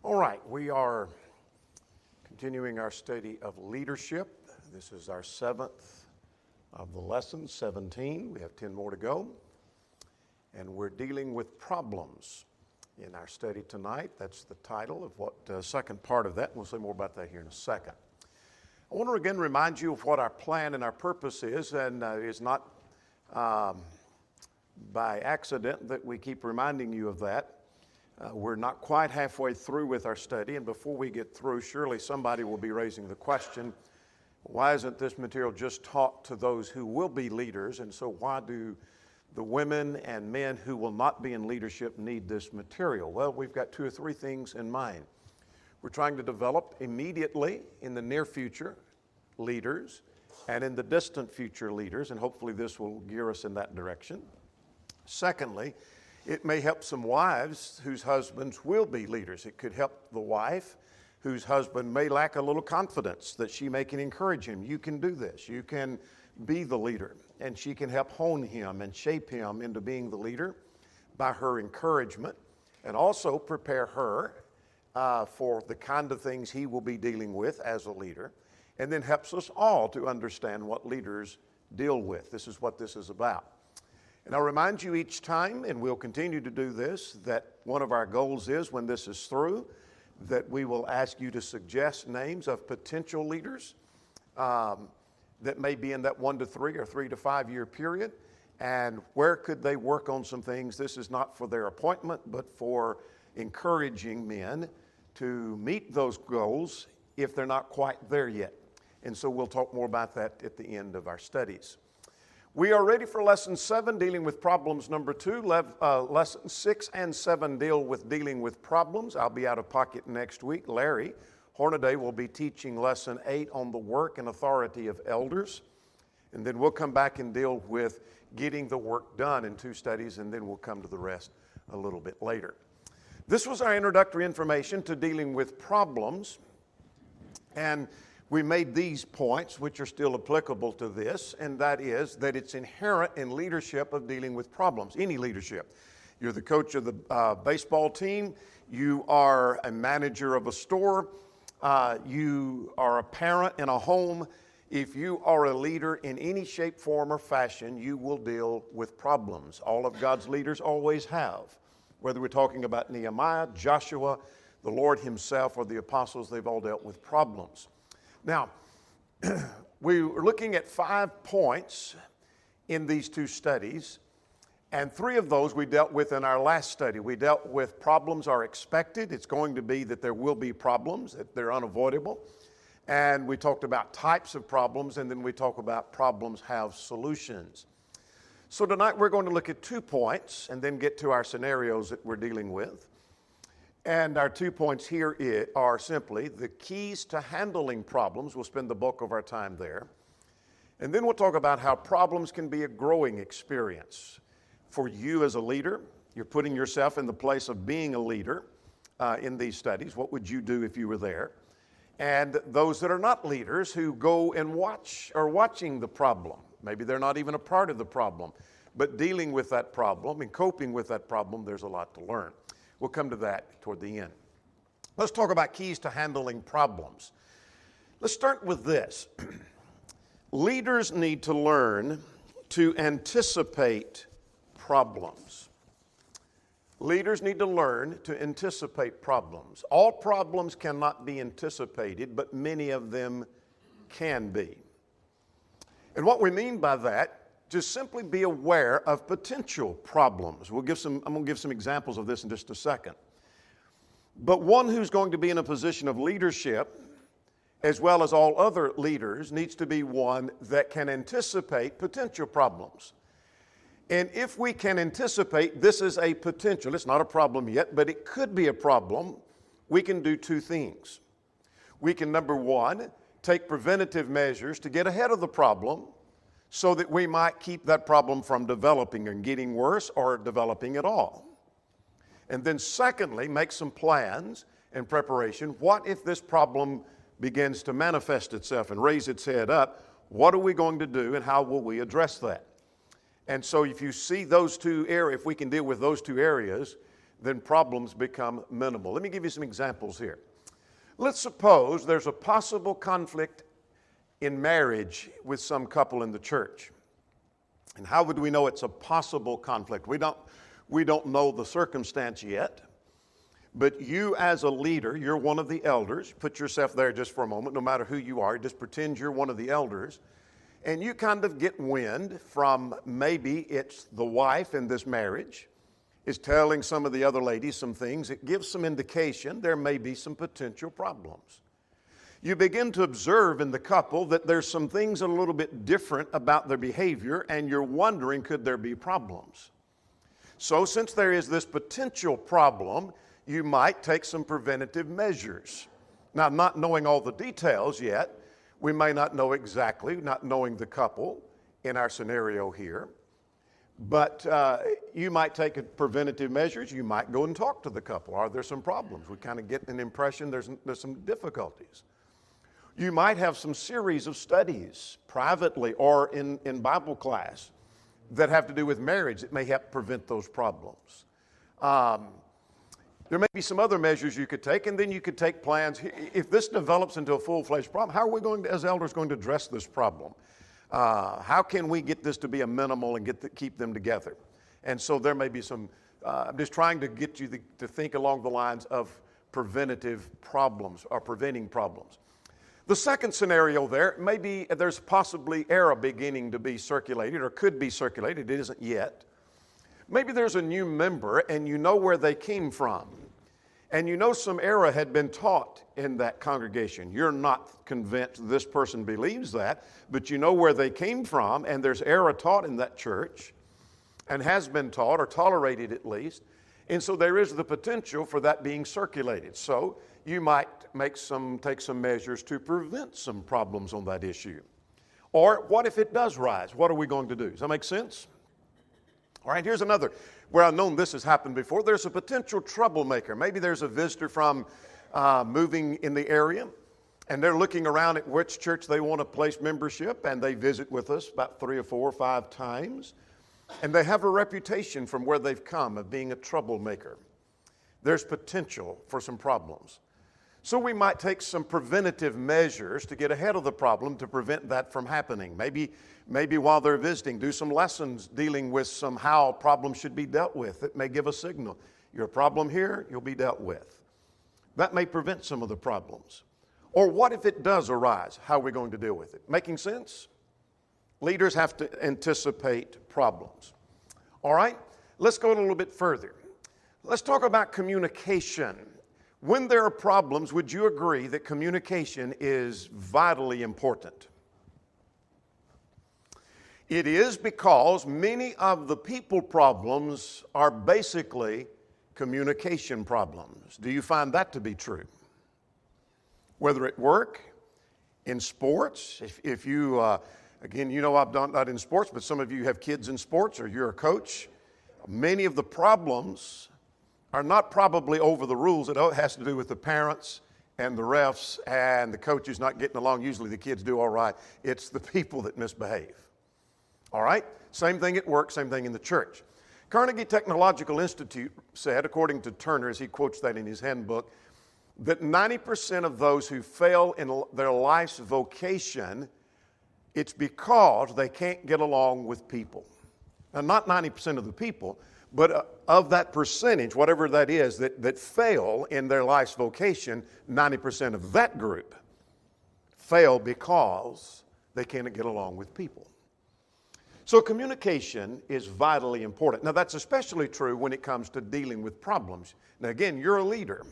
All right, we are continuing our study of leadership. This is our seventh of the lessons, 17. We have 10 more to go. And we're dealing with problems in our study tonight. That's the title of what second part of that. We'll say more about that here in a second. I want to again remind you of what our plan and our purpose is, and it's not by accident that we keep reminding you of that. We're not quite halfway through with our study, and before we get through, surely somebody will be raising the question, why isn't this material just taught to those who will be leaders, and so why do the women and men who will not be in leadership need this material? Well, we've got two or three things in mind. We're trying to develop immediately in the near future leaders and in the distant future leaders, and hopefully this will gear us in that direction. Secondly, it may help some wives whose husbands will be leaders. It could help the wife whose husband may lack a little confidence, that she may can encourage him. You can do this. You can be the leader. And she can help hone him and shape him into being the leader by her encouragement, and also prepare her for the kind of things he will be dealing with as a leader, and then helps us all to understand what leaders deal with. This is what this is about. And I'll remind you each time, and we'll continue to do this, that one of our goals is, when this is through, that we will ask you to suggest names of potential leaders that may be in that 1 to 3 or 3 to 5 year period, and where could they work on some things. This is not for their appointment, but for encouraging men to meet those goals if they're not quite there yet. And so we'll talk more about that at the end of our studies. We are ready for Lesson 7, dealing with problems number 2. Lesson 6 and 7 deal with dealing with problems. I'll be out of pocket next week. Larry Hornaday will be teaching Lesson 8 on the work and authority of elders. And then we'll come back and deal with getting the work done in 2 studies, and then we'll come to the rest a little bit later. This was our introductory information to dealing with problems. And we made these points, which are still applicable to this, and that is that it's inherent in leadership of dealing with problems, any leadership. You're the coach of the baseball team, you are a manager of a store, you are a parent in a home. If you are a leader in any shape, form, or fashion, you will deal with problems. All of God's leaders always have. Whether we're talking about Nehemiah, Joshua, the Lord himself, or the apostles, they've all dealt with problems. Now, we were looking at 5 points in these 2 studies, and 3 of those we dealt with in our last study. We dealt with problems are expected. It's going to be that there will be problems, that they're unavoidable. And we talked about types of problems, and then we talk about problems have solutions. So tonight we're going to look at 2 points and then get to our scenarios that we're dealing with. And our 2 points here are simply the keys to handling problems. We'll spend the bulk of our time there. And then we'll talk about how problems can be a growing experience. For you as a leader, you're putting yourself in the place of being a leader in these studies. What would you do if you were there? And those that are not leaders who go and are watching the problem. Maybe they're not even a part of the problem, but dealing with that problem and coping with that problem, there's a lot to learn. We'll come to that toward the end. Let's talk about keys to handling problems. Let's start with this. Leaders need to learn to anticipate problems. Leaders need to learn to anticipate problems. All problems cannot be anticipated, but many of them can be. And what we mean by that, just simply be aware of potential problems. I'm going to give some examples of this in just a second. But one who's going to be in a position of leadership, as well as all other leaders, needs to be one that can anticipate potential problems. And if we can anticipate this is a potential, it's not a problem yet, but it could be a problem, we can do 2 things. We can, number 1, take preventative measures to get ahead of the problem, so that we might keep that problem from developing and getting worse or developing at all. And then secondly, make some plans and preparation. What if this problem begins to manifest itself and raise its head up? What are we going to do and how will we address that? And so if you see those 2 areas, if we can deal with those 2 areas, then problems become minimal. Let me give you some examples here. Let's suppose there's a possible conflict in marriage with some couple in the church. And how would we know it's a possible conflict? We don't know the circumstance yet. But you as a leader, you're one of the elders. Put yourself there just for a moment, no matter who you are. Just pretend you're one of the elders. And you kind of get wind from maybe it's the wife in this marriage is telling some of the other ladies some things. It gives some indication there may be some potential problems. You begin to observe in the couple that there's some things a little bit different about their behavior, and you're wondering, could there be problems? So since there is this potential problem, you might take some preventative measures. Now, not knowing all the details yet, we may not know exactly, not knowing the couple in our scenario here, but you might take preventative measures. You might go and talk to the couple. Are there some problems? We kind of get an impression there's some difficulties. You might have some series of studies privately or in Bible class that have to do with marriage that may help prevent those problems. There may be some other measures you could take, and then you could take plans. If this develops into a full-fledged problem, how are we going to, as elders, going to address this problem? How can we get this to be a minimal and keep them together? And so there may be some, I'm just trying to get you to think along the lines of preventative problems or preventing problems. The second scenario there, maybe there's possibly error beginning to be circulated or could be circulated. It isn't yet. Maybe there's a new member and you know where they came from. And you know some error had been taught in that congregation. You're not convinced this person believes that, but you know where they came from, and there's error taught in that church and has been taught or tolerated at least. And so there is the potential for that being circulated. So you might take some measures to prevent some problems on that issue. Or what if it does rise? What are we going to do? Does that make sense? All right, here's another where I've known this has happened before. There's a potential troublemaker. Maybe there's a visitor from moving in the area, and they're looking around at which church they want to place membership, and they visit with us about 3 or 4 or 5 times. And they have a reputation from where they've come of being a troublemaker. There's potential for some problems. So we might take some preventative measures to get ahead of the problem to prevent that from happening. Maybe while they're visiting, do some lessons dealing with some how problems should be dealt with. It may give a signal. You're a problem here, you'll be dealt with. That may prevent some of the problems. Or what if it does arise? How are we going to deal with it? Making sense? Leaders have to anticipate problems. All right, let's go a little bit further. Let's talk about communication. When there are problems, would you agree that communication is vitally important? It is, because many of the people problems are basically communication problems. Do you find that to be true? Whether at work, in sports, if you, again, you know I'm not in sports, but some of you have kids in sports or you're a coach. Many of the problems are not probably over the rules. It has to do with the parents and the refs and the coaches not getting along. Usually the kids do all right. It's the people that misbehave. All right? Same thing at work, same thing in the church. Carnegie Technological Institute said, according to Turner, as he quotes that in his handbook, that 90% of those who fail in their life's vocation, it's because they can't get along with people. Now, not 90% of the people, but of that percentage, whatever that is, that fail in their life's vocation, 90% of that group fail because they can't get along with people. So communication is vitally important. Now, that's especially true when it comes to dealing with problems. Now, again, you're a leader.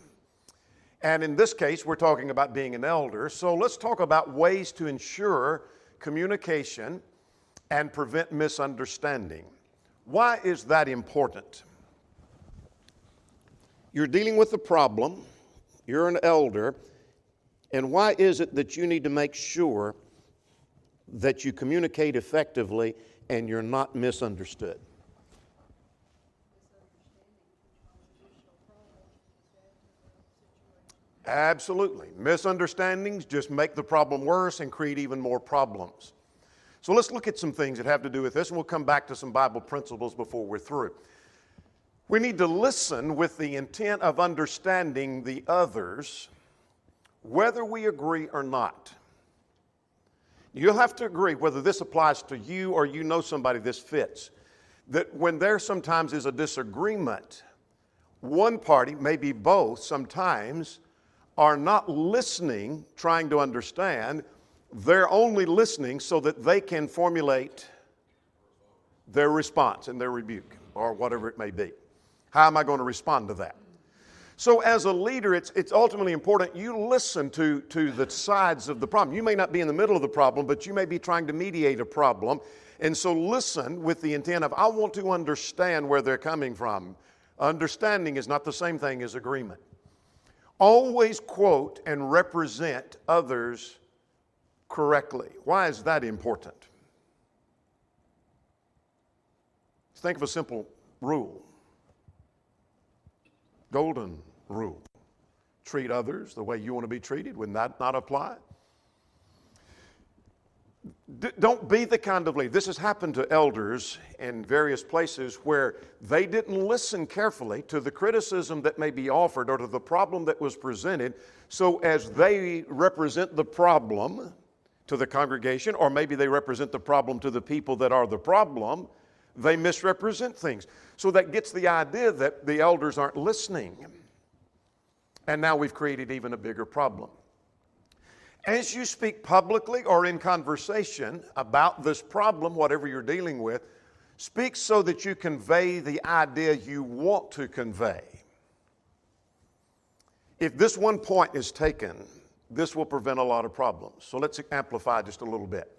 And in this case, we're talking about being an elder. So let's talk about ways to ensure communication and prevent misunderstanding. Why is that important? You're dealing with a problem, you're an elder, and why is it that you need to make sure that you communicate effectively and you're not misunderstood? Absolutely. Misunderstandings just make the problem worse and create even more problems. So let's look at some things that have to do with this, and we'll come back to some Bible principles before we're through. We need to listen with the intent of understanding the others, whether we agree or not. You'll have to agree whether this applies to you or you know somebody this fits. That when there sometimes is a disagreement, one party, maybe both sometimes, are not listening, trying to understand. They're only listening so that they can formulate their response and their rebuke or whatever it may be. How am I going to respond to that? So as a leader, it's ultimately important you listen to the sides of the problem. You may not be in the middle of the problem, but you may be trying to mediate a problem. And so listen with the intent of, I want to understand where they're coming from. Understanding is not the same thing as agreement. Always quote and represent others correctly. Why is that important? Think of a simple rule. Golden rule. Treat others the way you want to be treated. Would that not apply? Don't be the kind of leader. This has happened to elders in various places where they didn't listen carefully to the criticism that may be offered or to the problem that was presented. So as they represent the problem to the congregation, or maybe they represent the problem to the people that are the problem, they misrepresent things. So that gets the idea that the elders aren't listening. And now we've created even a bigger problem. As you speak publicly or in conversation about this problem, whatever you're dealing with, speak so that you convey the idea you want to convey. If this one point is taken, this will prevent a lot of problems. So let's amplify just a little bit.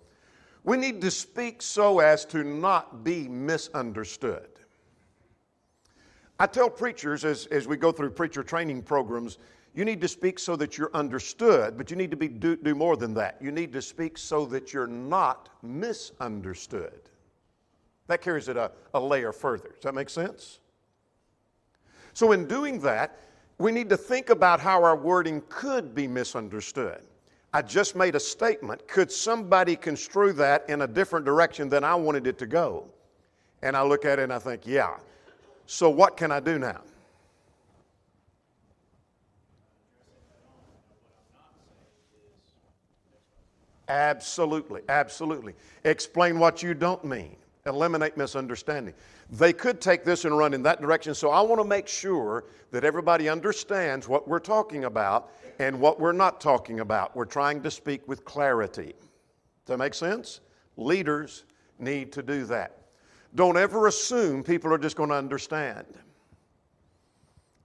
We need to speak so as to not be misunderstood. I tell preachers as we go through preacher training programs, you need to speak so that you're understood, but you need to do more than that. You need to speak so that you're not misunderstood. That carries it a layer further. Does that make sense? So in doing that, we need to think about how our wording could be misunderstood. I just made a statement. Could somebody construe that in a different direction than I wanted it to go? And I look at it and I think, yeah. So what can I do now? Absolutely, absolutely. Explain what you don't mean. Eliminate misunderstanding. They could take this and run in that direction, so I want to make sure that everybody understands what we're talking about and what we're not talking about. We're trying to speak with clarity. Does that make sense? Leaders need to do that. Don't ever assume people are just going to understand.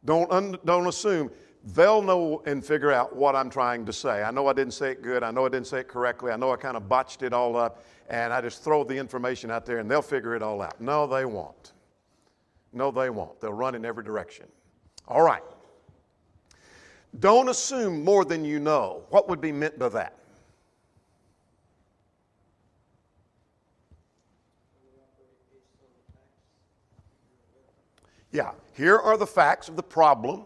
Don't assume they'll know and figure out what I'm trying to say. I know I didn't say it good. I know I didn't say it correctly. I know I kind of botched it all up, and I just throw the information out there and they'll figure it all out. No, they won't. No, they won't. They'll run in every direction. All right. Don't assume more than you know. What would be meant by that? Yeah, here are the facts of the problem.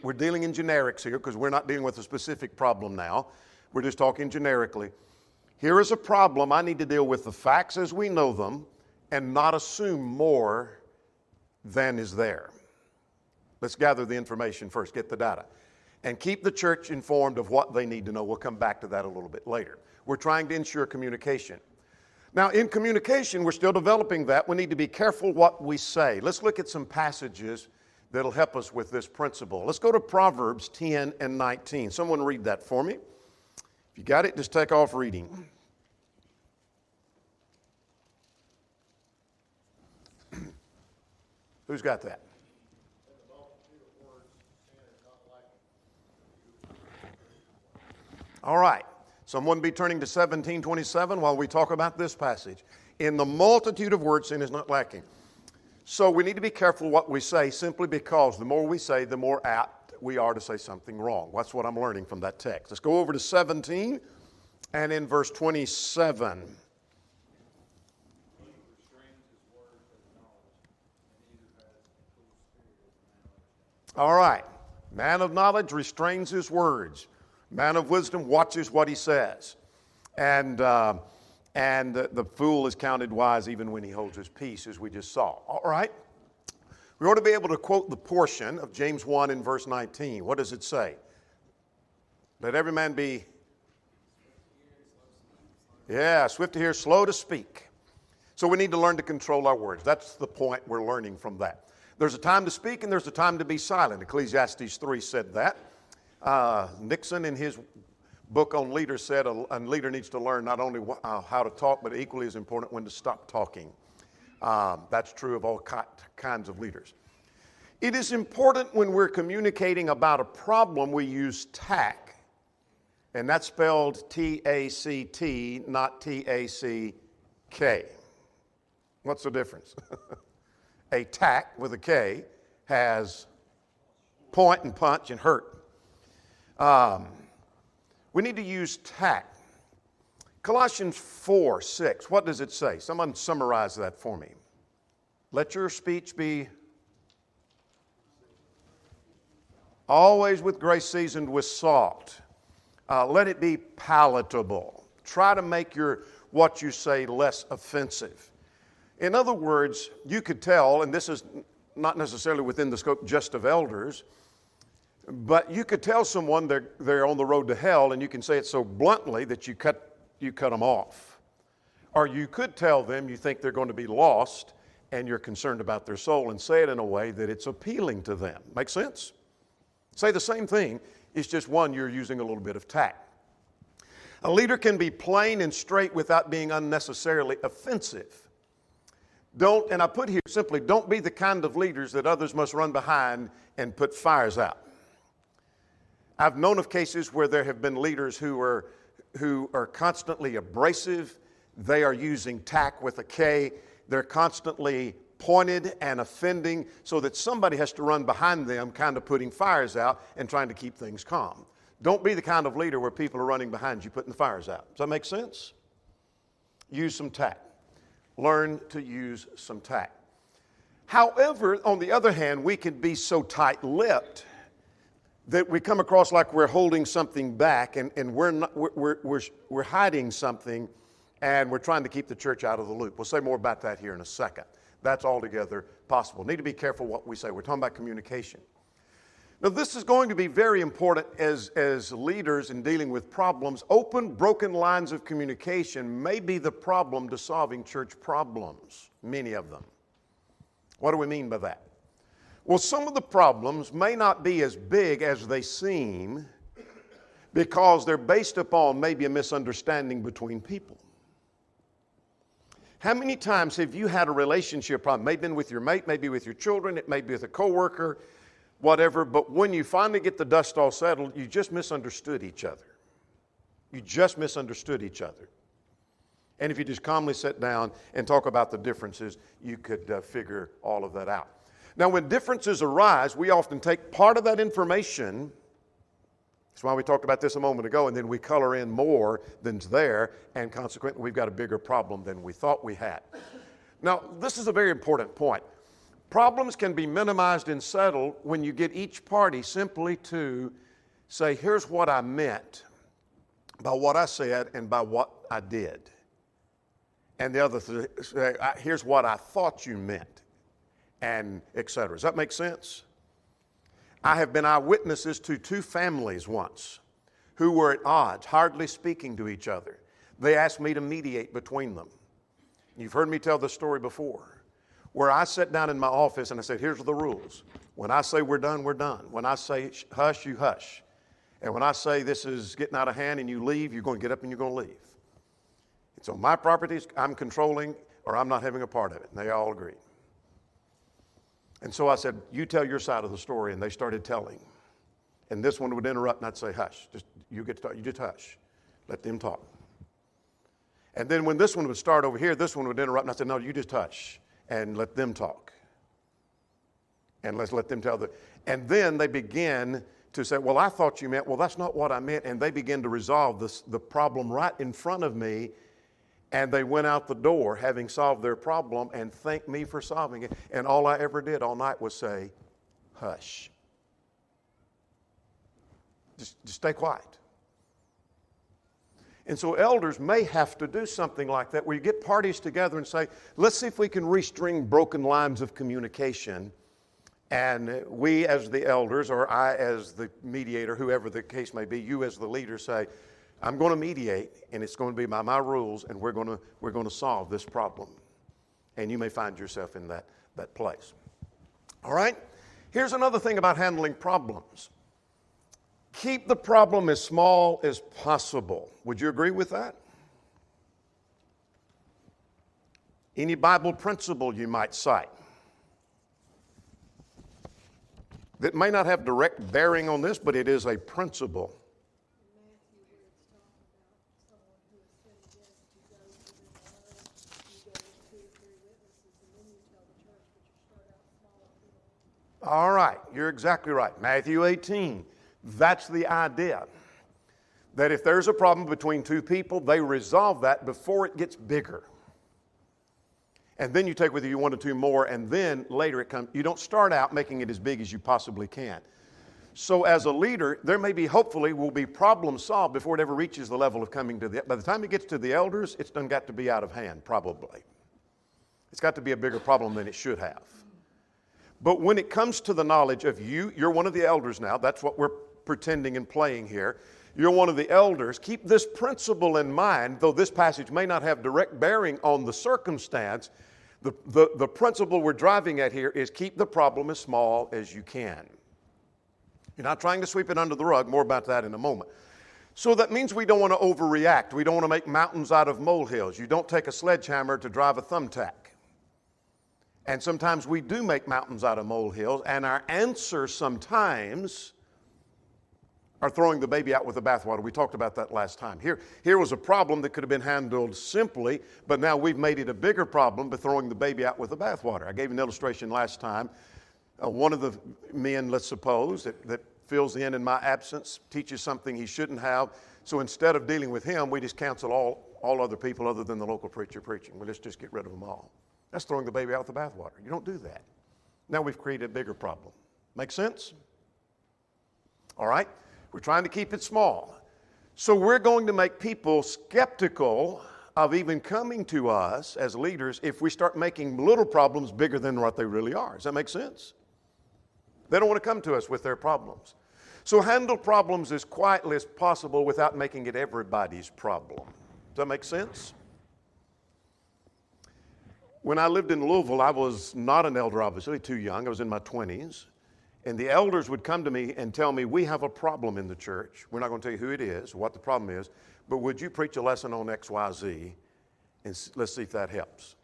We're dealing in generics here because we're not dealing with a specific problem now. We're just talking generically. Here is a problem. I need to deal with the facts as we know them and not assume more than is there. Let's gather the information first, get the data, and keep the church informed of what they need to know. We'll come back to that a little bit later. We're trying to ensure communication. Now, in communication, we're still developing that. We need to be careful what we say. Let's look at some passages that'll help us with this principle. Let's go to Proverbs 10 and 19. Someone read that for me. If you got it, just take off reading. Who's got that? All right. Someone be turning to 17:27 while we talk about this passage. In the multitude of words, sin is not lacking. So we need to be careful what we say simply because the more we say, the more apt we are to say something wrong. That's what I'm learning from that text. Let's go over to 17 and in verse 27. All right. Man of knowledge restrains his words. Man of wisdom watches what he says. And the fool is counted wise even when he holds his peace, as we just saw. All right. We ought to be able to quote the portion of James 1 in verse 19. What does it say? Let every man be, swift to hear, slow to speak. So we need to learn to control our words. That's the point we're learning from that. There's a time to speak and there's a time to be silent. Ecclesiastes 3 said that. Nixon in his book on leaders said a leader needs to learn not only how to talk, but equally as important when to stop talking. That's true of all kinds of leaders. It is important when we're communicating about a problem we use tact. And that's spelled T-A-C-T, not T-A-C-K. What's the difference? A tack with a K has point and punch and hurt. We need to use tact. Colossians 4:6, what does it say? Someone summarize that for me. Let your speech be always with grace seasoned with salt. Let it be palatable. Try to make what you say less offensive. In other words, you could tell, and this is not necessarily within the scope just of elders, but you could tell someone they're on the road to hell, and you can say it so bluntly that you cut them off. Or you could tell them you think they're going to be lost, and you're concerned about their soul, and say it in a way that it's appealing to them. Make sense? Say the same thing. It's just one, you're using a little bit of tact. A leader can be plain and straight without being unnecessarily offensive. And I put here simply, don't be the kind of leaders that others must run behind and put fires out. I've known of cases where there have been leaders who are constantly abrasive. They are using tact with a K. They're constantly pointed and offending so that somebody has to run behind them, kind of putting fires out and trying to keep things calm. Don't be the kind of leader where people are running behind you, putting the fires out. Does that make sense? Use some tact. Learn to use some tact. However, on the other hand, we can be so tight-lipped that we come across like we're holding something back and we're hiding something and we're trying to keep the church out of the loop. We'll say more about that here in a second. That's altogether possible. Need to be careful what we say. We're talking about communication. Now, this is going to be very important as leaders in dealing with problems. Open, broken lines of communication may be the problem to solving church problems, many of them. What do we mean by that? Well, some of the problems may not be as big as they seem because they're based upon maybe a misunderstanding between people. How many times have you had a relationship problem? Maybe with your mate, maybe with your children, it may be with a coworker, whatever, but when you finally get the dust all settled, you just misunderstood each other. You just misunderstood each other. And if you just calmly sit down and talk about the differences, you could figure all of that out. Now, when differences arise, we often take part of that information. That's why we talked about this a moment ago, and then we color in more than's there, and consequently, we've got a bigger problem than we thought we had. Now, this is a very important point. Problems can be minimized and settled when you get each party simply to say, here's what I meant by what I said and by what I did. And the other say, here's what I thought you meant, and et cetera. Does that make sense? I have been eyewitnesses to two families once who were at odds, hardly speaking to each other. They asked me to mediate between them. You've heard me tell this story before, where I sat down in my office and I said, here's the rules. When I say we're done, we're done. When I say hush, you hush. And when I say this is getting out of hand and you leave, you're going to get up and you're going to leave. It's on my properties, I'm controlling, or I'm not having a part of it. And they all agreed. And so I said, you tell your side of the story, and they started telling. And this one would interrupt, and I'd say, hush, you get to talk, you just hush. Let them talk. And then when this one would start over here, this one would interrupt, and I said, no, you just hush, and let them talk. And let's let them tell and then they begin to say, well, I thought you meant, well, that's not what I meant, and they begin to resolve the problem right in front of me. And they went out the door having solved their problem and thanked me for solving it. And all I ever did all night was say, hush. Just stay quiet. And so elders may have to do something like that, where you get parties together and say, let's see if we can restring broken lines of communication And we as the elders, or I as the mediator, whoever the case may be, you as the leader say, I'm going to mediate, and it's going to be by my rules, and we're going to solve this problem. And you may find yourself in that place. All right? Here's another thing about handling problems. Keep the problem as small as possible. Would you agree with that? Any Bible principle you might cite that may not have direct bearing on this, but it is a principle. All right, you're exactly right. Matthew 18, that's the idea. That if there's a problem between two people, they resolve that before it gets bigger. And then you take with you one or two more, and then later it comes. You don't start out making it as big as you possibly can. So as a leader, there may be, hopefully, will be problems solved before it ever reaches the level of coming to by the time it gets to the elders, it's done got to be out of hand, probably. It's got to be a bigger problem than it should have. But when it comes to the knowledge of you're one of the elders now. That's what we're pretending and playing here. You're one of the elders. Keep this principle in mind, though this passage may not have direct bearing on the circumstance. The principle we're driving at here is keep the problem as small as you can. You're not trying to sweep it under the rug. More about that in a moment. So that means we don't want to overreact. We don't want to make mountains out of molehills. You don't take a sledgehammer to drive a thumbtack. And sometimes we do make mountains out of molehills, and our answer sometimes are throwing the baby out with the bathwater. We talked about that last time. Here was a problem that could have been handled simply, but now we've made it a bigger problem by throwing the baby out with the bathwater. I gave an illustration last time. One of the men, let's suppose, that fills in my absence, teaches something he shouldn't have. So instead of dealing with him, we just cancel all other people other than the local preacher preaching. Well, let's just get rid of them all. That's throwing the baby out with the bathwater. You don't do that. Now we've created a bigger problem. Make sense? All right? We're trying to keep it small. So we're going to make people skeptical of even coming to us as leaders if we start making little problems bigger than what they really are. Does that make sense? They don't want to come to us with their problems. So handle problems as quietly as possible without making it everybody's problem. Does that make sense? When I lived in Louisville, I was not an elder, obviously, too young. I was in my 20s. And the elders would come to me and tell me, we have a problem in the church. We're not going to tell you who it is, what the problem is, but would you preach a lesson on X, Y, Z, and let's see if that helps.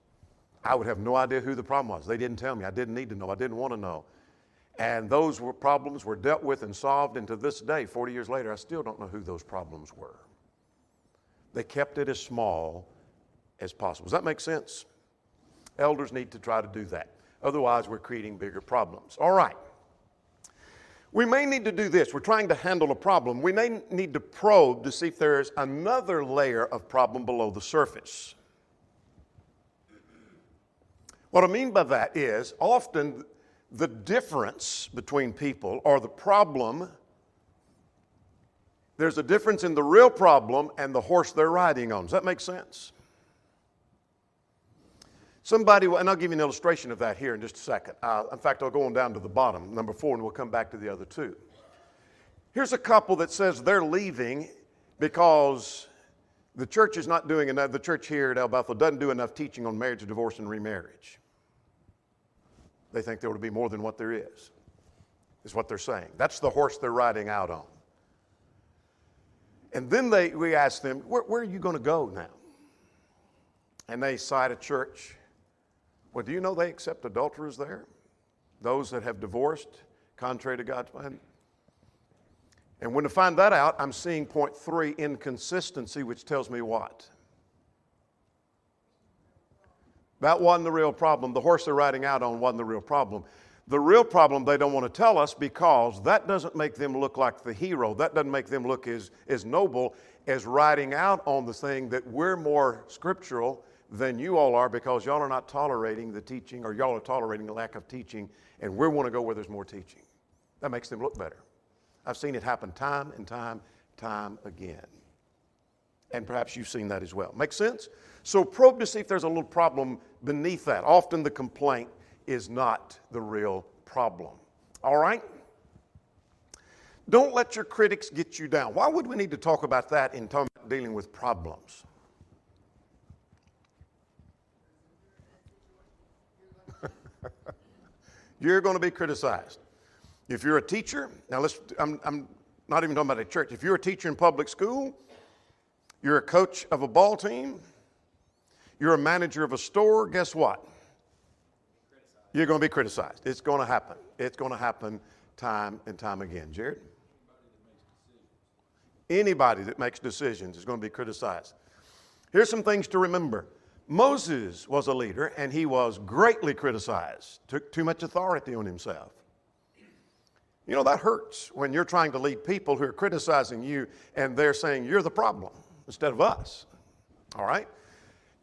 I would have no idea who the problem was. They didn't tell me. I didn't need to know. I didn't want to know. And those problems were dealt with and solved, and to this day, 40 years later, I still don't know who those problems were. They kept it as small as possible. Does that make sense? Elders need to try to do that. Otherwise, we're creating bigger problems. All right. We may need to do this. We're trying to handle a problem. We may need to probe to see if there's another layer of problem below the surface. What I mean by that is often the difference between people or the problem, there's a difference in the real problem and the horse they're riding on. Does that make sense? Somebody, and I'll give you an illustration of that here in just a second. In fact, I'll go on down to the bottom, number 4, and we'll come back to the other two. Here's a couple that says they're leaving because the church is not doing enough. The church here at El Bethel doesn't do enough teaching on marriage, divorce, and remarriage. They think there ought to be more than what there is what they're saying. That's the horse they're riding out on. And then we ask them, where are you going to go now? And they cite a church. Well, do you know they accept adulterers there? Those that have divorced contrary to God's plan? And when to find that out, I'm seeing point 3, inconsistency, which tells me what? That wasn't the real problem. The horse they're riding out on wasn't the real problem. The real problem they don't want to tell us because that doesn't make them look like the hero. That doesn't make them look as noble as riding out on the thing that we're more scriptural than you all are because y'all are not tolerating the teaching or y'all are tolerating the lack of teaching and we want to go where there's more teaching. That makes them look better. I've seen it happen time and time again. And perhaps you've seen that as well. Make sense? So probe to see if there's a little problem beneath that. Often the complaint is not the real problem. All right? Don't let your critics get you down. Why would we need to talk about that in talking about dealing with problems? You're going to be criticized. If you're a teacher, now I'm not even talking about a church. If you're a teacher in public school, you're a coach of a ball team, you're a manager of a store, guess what? You're going to be criticized. It's going to happen. It's going to happen time and time again. Jared? Anybody that makes decisions is going to be criticized. Here's some things to remember. Moses was a leader, and he was greatly criticized. Took too much authority on himself. You know, that hurts when you're trying to lead people who are criticizing you, and they're saying you're the problem instead of us. All right?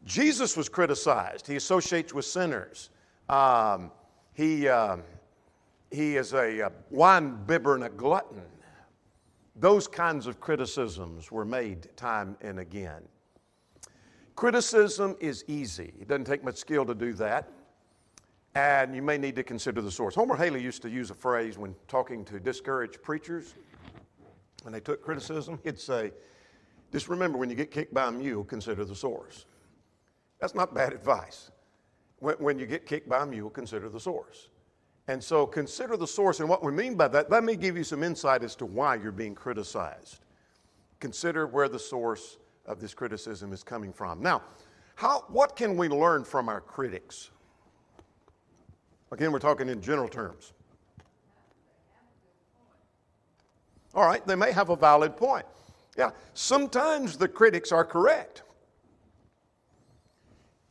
Jesus was criticized. He associates with sinners. He is a wine bibber and a glutton. Those kinds of criticisms were made time and again. Criticism is easy. It doesn't take much skill to do that. And you may need to consider the source. Homer Haley used to use a phrase when talking to discouraged preachers. When they took criticism, he'd say, just remember, when you get kicked by a mule, consider the source. That's not bad advice. When you get kicked by a mule, consider the source. And so consider the source. And what we mean by that, let me give you some insight as to why you're being criticized. Consider where the source of this criticism is coming from. Now, what can we learn from our critics? Again, we're talking in general terms. All right, they may have a valid point. Yeah, sometimes the critics are correct.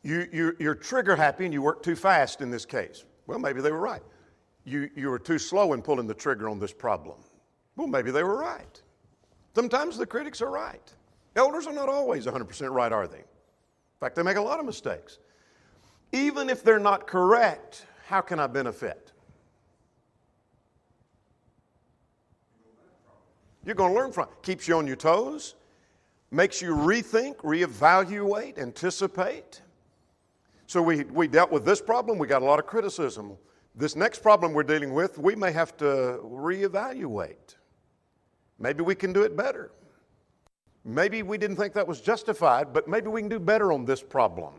You're trigger happy and you work too fast in this case. Well, maybe they were right. You were too slow in pulling the trigger on this problem. Well, maybe they were right. Sometimes the critics are right. Elders are not always 100% right, are they? In fact, they make a lot of mistakes. Even if they're not correct, how can I benefit? You're going to learn from it. Keeps you on your toes, makes you rethink, reevaluate, anticipate. So we dealt with this problem, we got a lot of criticism. This next problem we're dealing with, we may have to reevaluate. Maybe we can do it better. Maybe we didn't think that was justified, but maybe we can do better on this problem.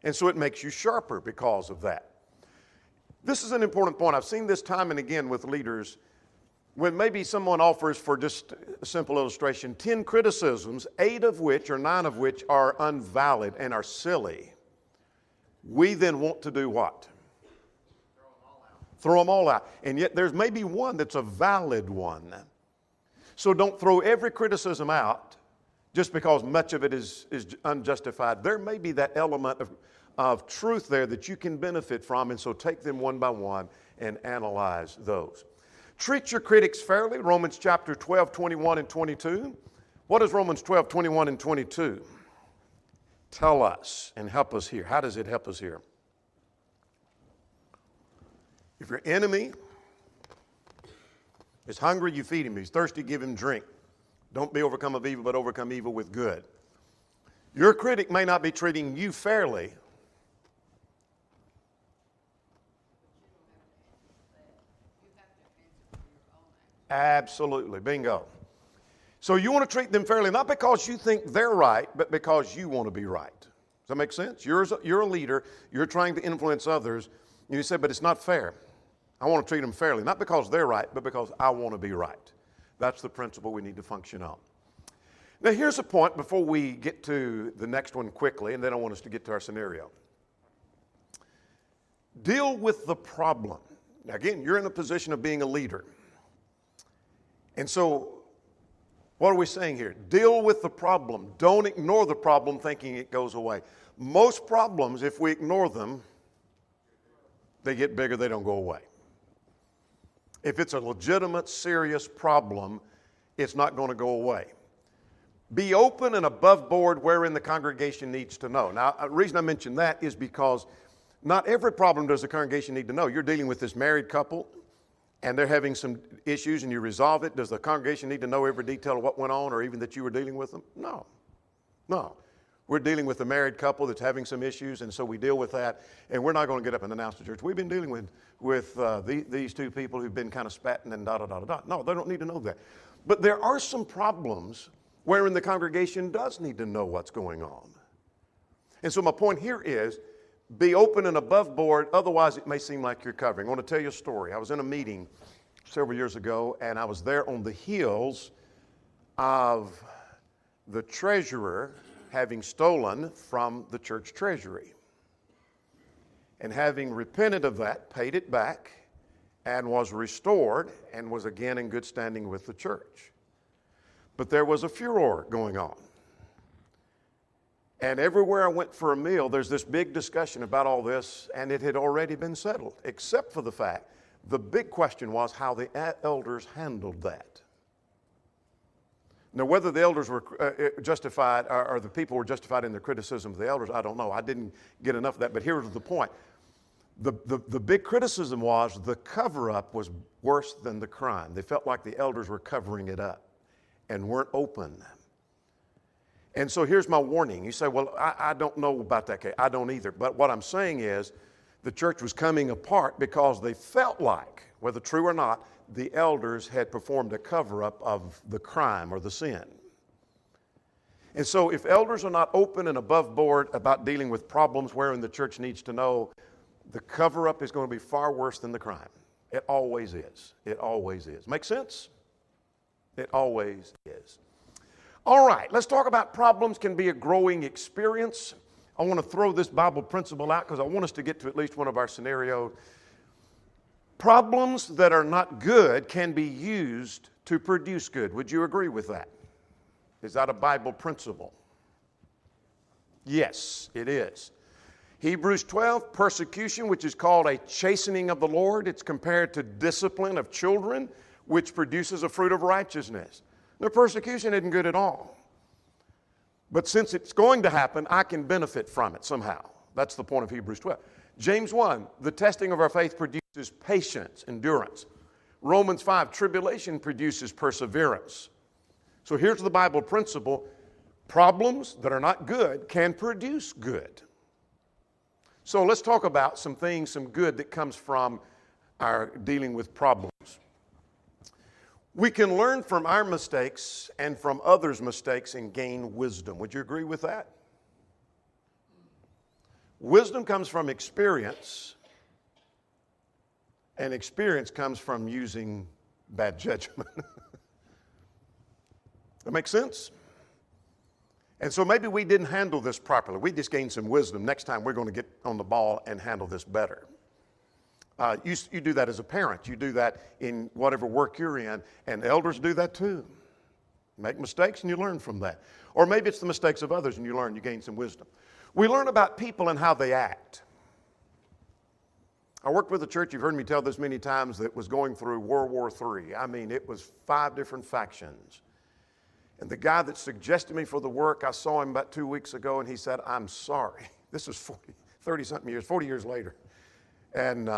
And so it makes you sharper because of that. This is an important point. I've seen this time and again with leaders when maybe someone offers, for just a simple illustration, 10 criticisms, 8 of which or 9 of which are invalid and are silly. We then want to do what? Throw them all out. And yet there's maybe one that's a valid one. So don't throw every criticism out just because much of it is unjustified. There may be that element of truth there that you can benefit from, and so take them one by one and analyze those. Treat your critics fairly, Romans chapter 12, 21 and 22. What is Romans 12, 21 and 22? Tell us and help us here. How does it help us here? If your enemy is hungry, you feed him. He's thirsty, give him drink. Don't be overcome of evil, but overcome evil with good. Your critic may not be treating you fairly. Absolutely. Bingo. So you want to treat them fairly, not because you think they're right, but because you want to be right. Does that make sense? You're a leader. You're trying to influence others. And you say, but it's not fair. I want to treat them fairly, not because they're right, but because I want to be right. That's the principle we need to function on. Now, here's a point before we get to the next one quickly, and then I want us to get to our scenario. Deal with the problem. Now, again, you're in a position of being a leader. And so, what are we saying here? Deal with the problem. Don't ignore the problem thinking it goes away. Most problems, if we ignore them, they get bigger, they don't go away. If it's a legitimate, serious problem, it's not going to go away. Be open and above board wherein the congregation needs to know. Now, the reason I mention that is because not every problem does the congregation need to know. You're dealing with this married couple, and they're having some issues, and you resolve it. Does the congregation need to know every detail of what went on, or even that you were dealing with them? No. We're dealing with a married couple that's having some issues, and so we deal with that. And we're not going to get up and announce to church, we've been dealing with these two people who've been kind of spatting and da-da-da-da-da. No, they don't need to know that. But there are some problems wherein the congregation does need to know what's going on. And so my point here is, be open and above board, otherwise it may seem like you're covering. I want to tell you a story. I was in a meeting several years ago, and I was there on the heels of the treasurer having stolen from the church treasury. And having repented of that, paid it back, and was restored, and was again in good standing with the church. But there was a furor going on. And everywhere I went for a meal, there's this big discussion about all this, and it had already been settled, except for the fact, the big question was how the elders handled that. Now, whether the elders were justified, or the people were justified in their criticism of the elders, I don't know. I didn't get enough of that, but here's the point. The big criticism was the cover-up was worse than the crime. They felt like the elders were covering it up and weren't open. And so here's my warning. You say, well, I don't know about that case. I don't either. But what I'm saying is the church was coming apart because they felt like, whether true or not, the elders had performed a cover-up of the crime or the sin. And so if elders are not open and above board about dealing with problems wherein the church needs to know, the cover-up is going to be far worse than the crime. It always is. It always is. Make sense? It always is. All right, let's talk about problems can be a growing experience. I want to throw this Bible principle out because I want us to get to at least one of our scenarios. Problems that are not good can be used to produce good. Would you agree with that? Is that a Bible principle? Yes, it is. Hebrews 12, persecution, which is called a chastening of the Lord. It's compared to discipline of children, which produces a fruit of righteousness. The persecution isn't good at all. But since it's going to happen, I can benefit from it somehow. That's the point of Hebrews 12. James 1, the testing of our faith produces patience, endurance. Romans 5, tribulation produces perseverance. So here's the Bible principle. Problems that are not good can produce good. So let's talk about some things, some good that comes from our dealing with problems. We can learn from our mistakes and from others' mistakes and gain wisdom. Would you agree with that? Wisdom comes from experience, and experience comes from using bad judgment. That makes sense? And so maybe we didn't handle this properly. We just gained some wisdom. Next time we're going to get on the ball and handle this better. You do that as a parent. You do that in whatever work you're in, and elders do that too. Make mistakes and you learn from that. Or maybe it's the mistakes of others and you learn, you gain some wisdom. We learn about people and how they act. I worked with a church, you've heard me tell this many times, that was going through World War III. I mean, it was 5 different factions. And the guy that suggested me for the work, I saw him about 2 weeks ago, and he said, I'm sorry. This was 30-something years, 40 years later. And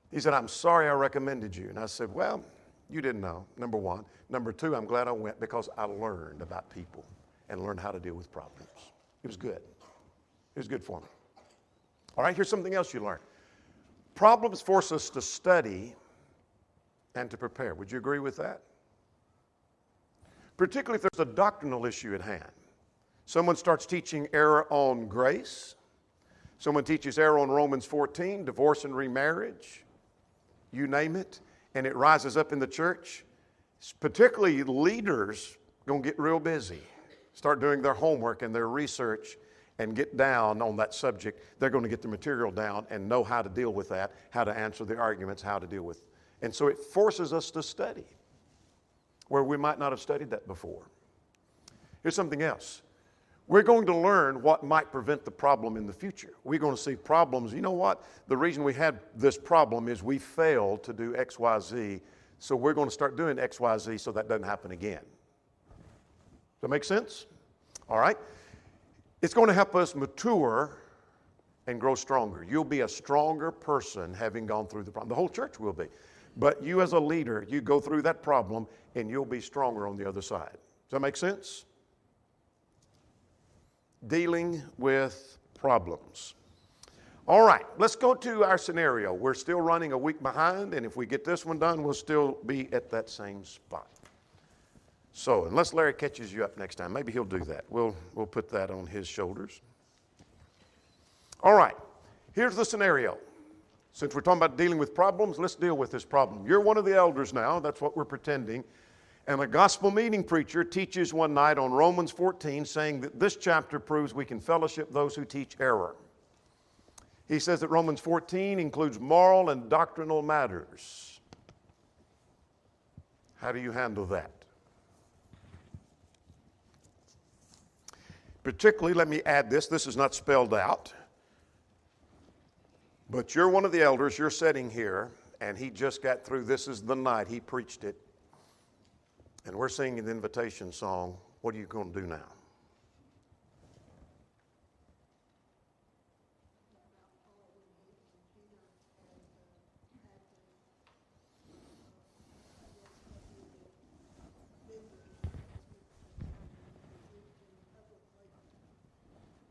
he said, I'm sorry I recommended you. And I said, well, you didn't know, number one. Number two, I'm glad I went because I learned about people and learned how to deal with problems. It was good. It was good for me. All right, here's something else you learn. Problems force us to study and to prepare. Would you agree with that? Particularly if there's a doctrinal issue at hand. Someone starts teaching error on grace. Someone teaches error on Romans 14, divorce and remarriage. You name it. And it rises up in the church. Particularly leaders going to get real busy. Start doing their homework and their research and get down on that subject. They're going to get the material down and know how to deal with that, how to answer the arguments, how to deal with. And so it forces us to study where we might not have studied that before. Here's something else. We're going to learn what might prevent the problem in the future. We're going to see problems. You know what? The reason we had this problem is we failed to do X, Y, Z. So we're going to start doing X, Y, Z so that doesn't happen again. Does that make sense? All right. It's going to help us mature and grow stronger. You'll be a stronger person having gone through the problem. The whole church will be. But you as a leader, you go through that problem and you'll be stronger on the other side. Does that make sense? dealing with problems. All right, let's go to our scenario. We're still running a week behind, and if we get this one done, we'll still be at that same spot. So, unless Larry catches you up next time, maybe he'll do that. We'll put that on his shoulders. All right, here's the scenario. Since we're talking about dealing with problems, let's deal with this problem. You're one of the elders now, that's what we're pretending. And a gospel meeting preacher teaches one night on Romans 14, saying that this chapter proves we can fellowship those who teach error. He says that Romans 14 includes moral and doctrinal matters. How do you handle that? Particularly, let me add this is not spelled out, but you're one of the elders, you're sitting here, and he just got through, this is the night he preached it, and we're singing the invitation song. What are you going to do now?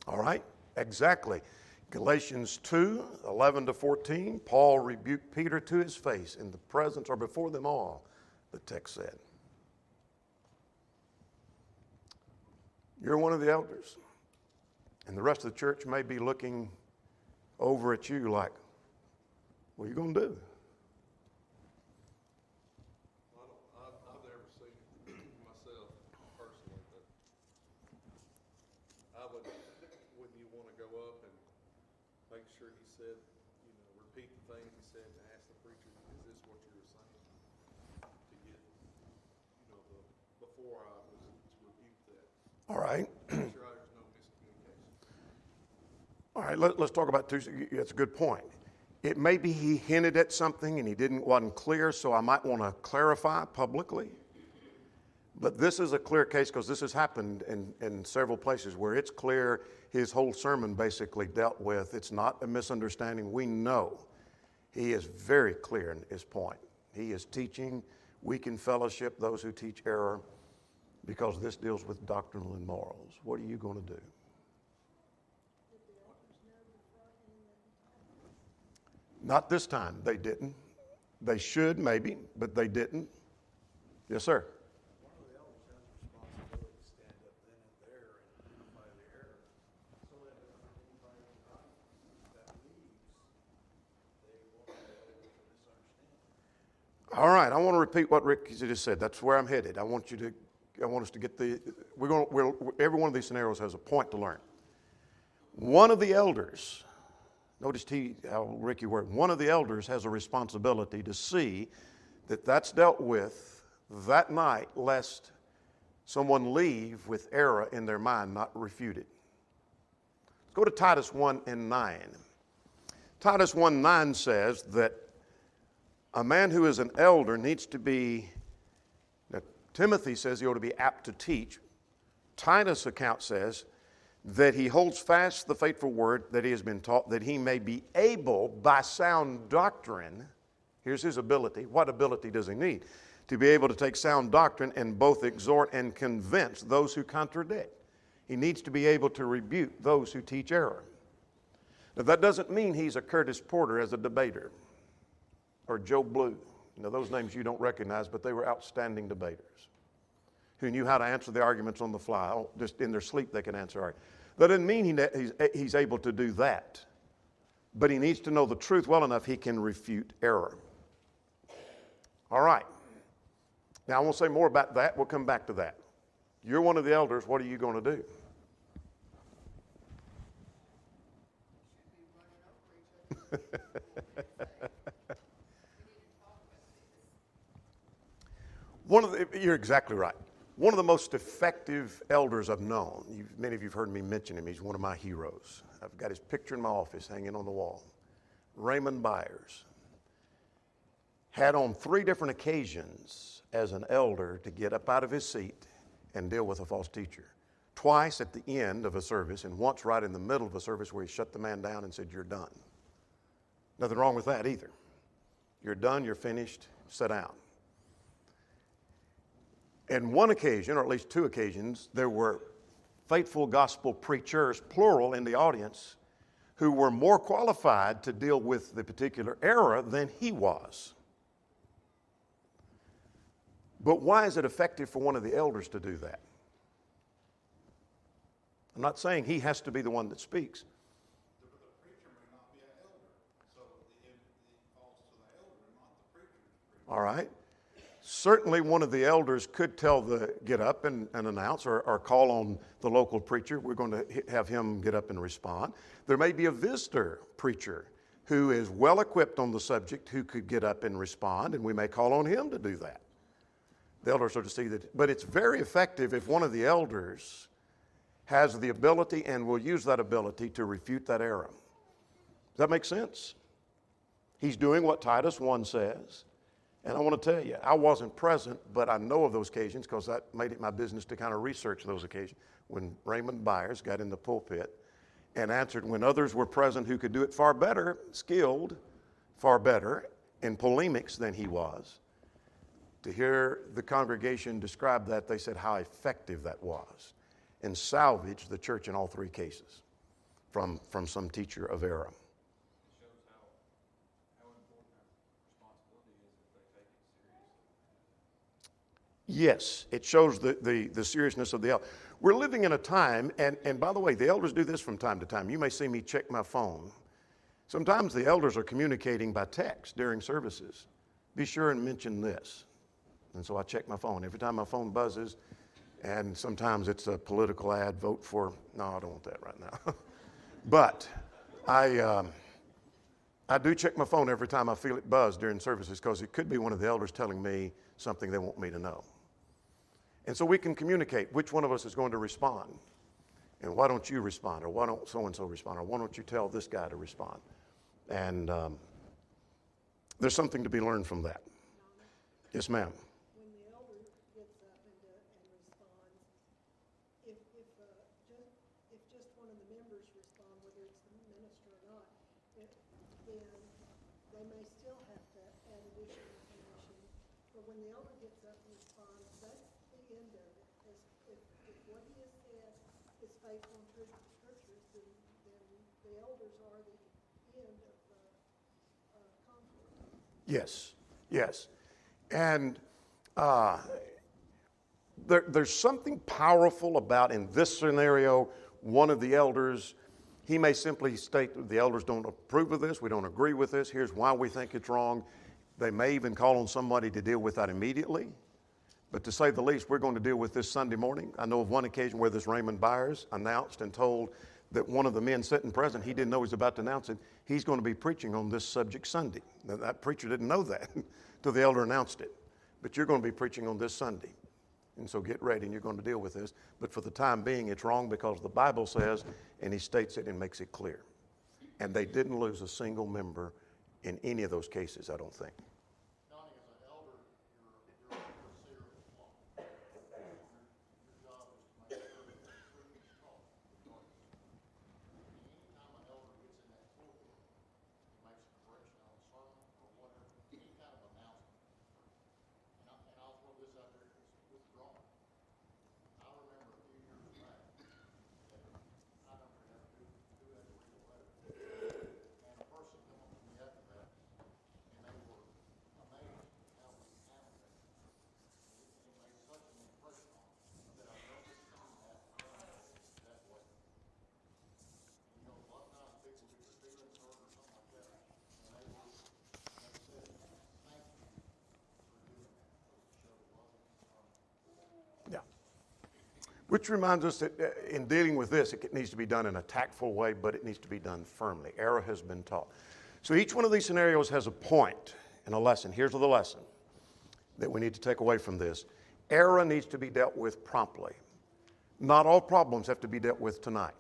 All right, exactly. Galatians 2:11-14, Paul rebuked Peter to his face in the presence or before them all, the text said. You're one of the elders, and the rest of the church may be looking over at you like, what are you going to do? I've never seen it myself personally, but I would, when you want to go up and make sure he said, repeat the thing he said and ask the preacher, is this what you were saying? To get, before I was to rebuke that. All right. Make sure there's no miscommunication. All right, let's talk about two. That's a good point. It may be he hinted at something and he wasn't clear, so I might want to clarify publicly. But this is a clear case because this has happened in several places where it's clear his whole sermon basically dealt with. It's not a misunderstanding. We know he is very clear in his point. He is teaching we can fellowship those who teach error because this deals with doctrinal and morals. What are you going to do? Not this time. They didn't. They should maybe, but they didn't. Yes, sir. One of the elders has a responsibility to stand up then and there and identify the error, so that if anybody that leaves, they won't be able to misunderstand. All right. I want to repeat what Rick just said. That's where I'm headed. I want us to get every one of these scenarios has a point to learn. One of the elders, notice how Ricky worked, one of the elders has a responsibility to see that that's dealt with that night, lest someone leave with error in their mind, not refuted. Let's go to Titus 1:9. Titus 1:9 says that a man who is an elder needs to be, now Timothy says he ought to be apt to teach. Titus' account says that he holds fast the faithful word that he has been taught, that he may be able by sound doctrine, here's his ability. What ability does he need? To be able to take sound doctrine and both exhort and convince those who contradict. He needs to be able to rebuke those who teach error. Now that doesn't mean he's a Curtis Porter as a debater or Joe Blue. Those names you don't recognize, but they were outstanding debaters who knew how to answer the arguments on the fly. Just in their sleep they can answer arguments. That doesn't mean he's able to do that. But he needs to know the truth well enough he can refute error. All right. Now I won't say more about that. We'll come back to that. You're one of the elders. What are you going to do? You're exactly right. One of the most effective elders I've known, many of you have heard me mention him, he's one of my heroes. I've got his picture in my office hanging on the wall. Raymond Byers had on 3 different occasions as an elder to get up out of his seat and deal with a false teacher. Twice at the end of a service and once right in the middle of a service where he shut the man down and said, "You're done." Nothing wrong with that either. You're done, you're finished, sit down. And one occasion, or at least 2 occasions, there were faithful gospel preachers, plural, in the audience, who were more qualified to deal with the particular error than he was. But why is it effective for one of the elders to do that? I'm not saying he has to be the one that speaks. The preacher may not be an elder, so it falls to the elder, not the preacher. All right. Certainly one of the elders could get up and announce or call on the local preacher. We're going to have him get up and respond. There may be a visitor preacher who is well equipped on the subject who could get up and respond, and we may call on him to do that. The elders are to see that. But it's very effective if one of the elders has the ability and will use that ability to refute that error. Does that make sense? He's doing what Titus 1 says. And I want to tell you, I wasn't present, but I know of those occasions because that made it my business to kind of research those occasions when Raymond Byers got in the pulpit and answered when others were present who could do it far better, skilled far better in polemics than he was. To hear the congregation describe that, they said how effective that was and salvaged the church in all three cases from some teacher of error. Yes, it shows the seriousness of the elder. We're living in a time, and by the way, the elders do this from time to time. You may see me check my phone. Sometimes the elders are communicating by text during services. Be sure and mention this. And so I check my phone. Every time my phone buzzes, and sometimes it's a political ad, vote for, no, I don't want that right now. But I do check my phone every time I feel it buzz during services because it could be one of the elders telling me something they want me to know. And so we can communicate which one of us is going to respond. And why don't you respond? Or why don't so-and-so respond? Or why don't you tell this guy to respond? And there's something to be learned from that. Yes, ma'am. When the elder gets up and responds, if just one of the members respond, whether it's the minister or not, then they may still have to add additional information. But when the elder gets up and responds, that's the end of it. If what he has said is faithful and true to the scriptures, then the elders are the end of the conflict. Yes, yes. And there's something powerful about, in this scenario, one of the elders, he may simply state, the elders don't approve of this, we don't agree with this, here's why we think it's wrong. They may even call on somebody to deal with that immediately. But to say the least, we're going to deal with this Sunday morning. I know of one occasion where this Raymond Byers announced and told that one of the men sitting present, he didn't know he was about to announce it, he's going to be preaching on this subject Sunday. Now, that preacher didn't know that until the elder announced it. But you're going to be preaching on this Sunday. And so get ready and you're going to deal with this. But for the time being, it's wrong because the Bible says, and he states it and makes it clear. And they didn't lose a single member in any of those cases, I don't think. Donnie, as an elder, you're overseer of the flock. Your job is to make sure that the truth is taught. Anytime an elder gets in that pulpit, he makes a correction on a sermon or whatever, any kind of announcement. And I'll throw this out there, it's withdrawn. I remember a few years back that I don't have to do that to read a letter. And a person come up to me after that, and they were amazed how we handled it. It made such an impression on them that I've never seen that done that way. And, you know, a lot of times people get their feelings hurt or something like that, and they said, thank you for doing that, to show love and concern. Yeah. Which reminds us that in dealing with this, it needs to be done in a tactful way, but it needs to be done firmly. Error has been taught. So each one of these scenarios has a point and a lesson. Here's the lesson that we need to take away from this. Error needs to be dealt with promptly. Not all problems have to be dealt with tonight.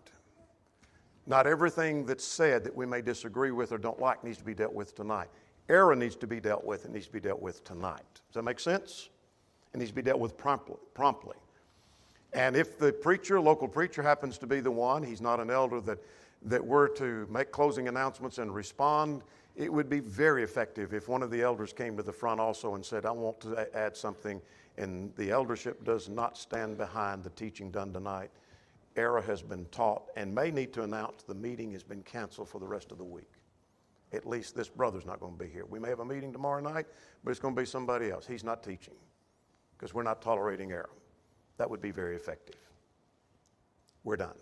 Not everything that's said that we may disagree with or don't like needs to be dealt with tonight. Error needs to be dealt with. It needs to be dealt with tonight. Does that make sense? It needs to be dealt with promptly. And if the preacher, local preacher, happens to be the one, he's not an elder that were to make closing announcements and respond, it would be very effective if one of the elders came to the front also and said, I want to add something, and the eldership does not stand behind the teaching done tonight. error has been taught and may need to announce the meeting has been canceled for the rest of the week. At least this brother's not going to be here. We may have a meeting tomorrow night, but it's going to be somebody else. He's not teaching because we're not tolerating error. That would be very effective. We're done.